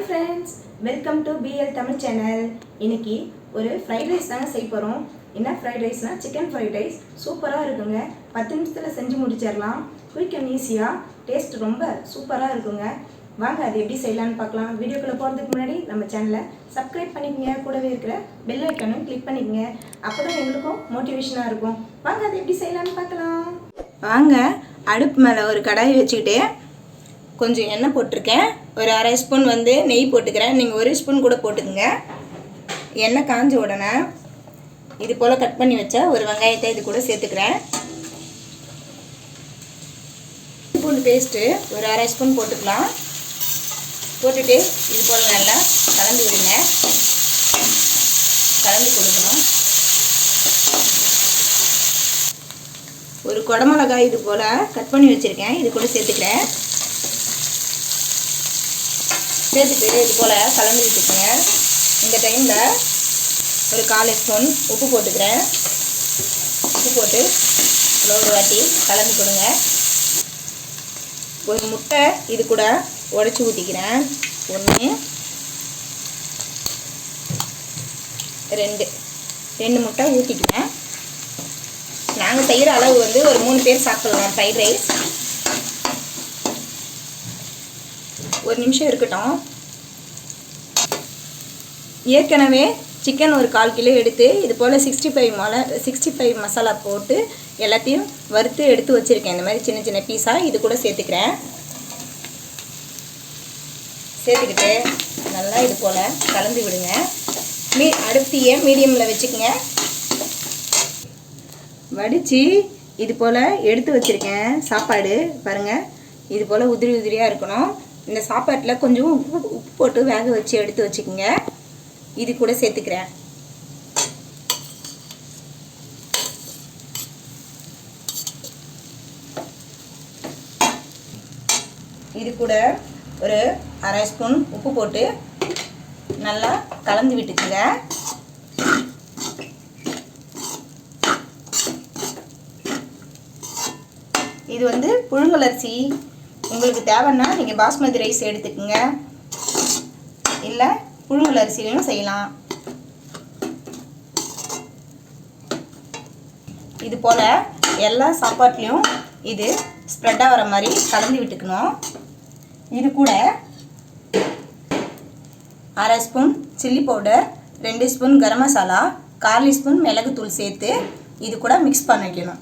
friends, welcome to BL Tamil channel. இன்னைக்கு ஒரு fried rice தாங்க செய்ய போறோம். என்ன ஃப்ரைட் ரைஸ்னா சிக்கன் ஃப்ரைட் ரைஸ் சூப்பரா இருக்குங்க. 10 நிமிஷத்துல செஞ்சு முடிச்சிரலாம். குயிக் அண்ட் ஈஸியா டேஸ்ட் ரொம்ப சூப்பரா இருக்குங்க. வாங்க அது எப்படி செய்யலாம்னு பார்க்கலாம். வீடியோக்குள்ள போறதுக்கு முன்னாடி நம்ம சேனலை சப்ஸ்கிரைப் பண்ணிக்கங்க. கூடவே இருக்கிற பெல் ஐகானை கிளிக் பண்ணிக்கங்க. அப்பதான் எங்களுக்கும் மோட்டிவேஷனா இருக்கும். வாங்க அது எப்படி செய்யலாம்னு பார்க்கலாம். வாங்க அடுப்பு மேல ஒரு கடாய் வச்சுக்கிட்டு கொஞ்சம் எண்ணெய் போட்டிருக்கேன். ஒரு அரை ஸ்பூன் நெய் போட்டுக்கிறேன். நீங்கள் ஒரு ஸ்பூன் கூட போட்டுக்கோங்க. எண்ணெய் காஞ்ச உடனே இது போல் கட் பண்ணி வச்சா ஒரு வெங்காயத்தை இது கூட சேர்த்துக்கிறேன். பூண்டு பேஸ்ட்டு ஒரு அரை ஸ்பூன் போட்டுக்கலாம். போட்டுட்டு இது போல் நல்லா கலந்து விடுங்க. கலந்து கொடுக்கணும். ஒரு குடமிளகாய் இது போல் கட் பண்ணி வச்சுருக்கேன். இது கூட சேர்த்துக்கிறேன். சேர்த்துட்டு இது போல் கலந்து விட்டுக்குங்க. இந்த டைமில் ஒரு 1/4 ஸ்பூன் உப்பு போட்டுக்கிறேன். உப்பு போட்டு ஒரு வாட்டி கலந்து கொடுங்க. ஒரு முட்டை இது கூட உடச்சி ஊற்றிக்கிறேன். 1 2 முட்டை ஊற்றிக்கிறேன். நாங்கள் செய்கிற அளவு ஒரு 3 பேர் சாப்பிடலாம் ஃப்ரைட் ரைஸ். ஒரு நிமிஷம் இருக்கட்டும். ஏற்கனவே சிக்கன் ஒரு 1/4 கிலோ எடுத்து இது போல் 65 மசாலா போட்டு எல்லாத்தையும் வறுத்து எடுத்து வச்சுருக்கேன். இந்த மாதிரி சின்ன சின்ன பீஸாக இது கூட சேர்த்துக்கிறேன். சேர்த்துக்கிட்டு நல்லா இது போல் கலந்து விடுங்க. அடுப்பையே மீடியமில் வச்சுக்கோங்க. வடித்து இது போல் எடுத்து வச்சுருக்கேன். சாப்பாடு பாருங்கள், இது போல் உதிரி உதிரியாக இருக்கணும். இந்த சாப்பாட்டில் கொஞ்சம் உப்பு போட்டு வேக வச்சு எடுத்து வச்சுக்கோங்க. இது கூட சேர்த்துக்கிறேன். இது கூட ஒரு அரை ஸ்பூன் உப்பு போட்டு நல்லா கலந்து விட்டுக்குங்க. இது புழுங்கலரிசி. உங்களுக்கு தேவைன்னா நீங்கள் பாஸ்மதி ரைஸ் எடுத்துக்கோங்க. இல்லை புழுங்கல் அரிசிலையும் செய்யலாம். இது போல் எல்லா சாப்பாட்லேயும் இது ஸ்ப்ரெட்டாக வர மாதிரி கலந்து விட்டுக்கணும். இது கூட அரை spoon chilli powder, 2 spoon garam masala, 1/4 spoon மிளகுத்தூள் சேர்த்து இது கூட மிக்ஸ் பண்ணிக்கணும்.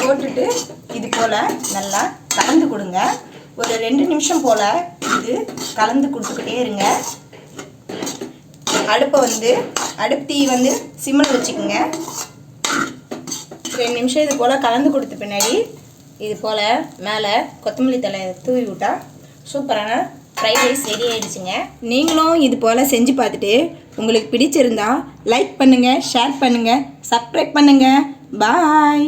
போட்டுட்டு இது போல் நல்லா கலந்து கொடுங்க. ஒரு 2 நிமிஷம் போல் இது கலந்து கொடுத்துக்கிட்டே இருங்க. அடுப்பு தீ சிம்மில் வச்சுக்கோங்க. 2 நிமிஷம் இது போல் கலந்து கொடுத்த பின்னாடி இது போல் மேலே கொத்தமல்லி தழை தூவி விட்டால் சூப்பரான ஃப்ரைட் ரைஸ் ரெடி ஆகிடுச்சுங்க. நீங்களும் இது போல் செஞ்சு பார்த்துட்டு உங்களுக்கு பிடிச்சிருந்தா லைக் பண்ணுங்கள், ஷேர் பண்ணுங்கள், சப்ஸ்கிரைப் பண்ணுங்கள். பாய்.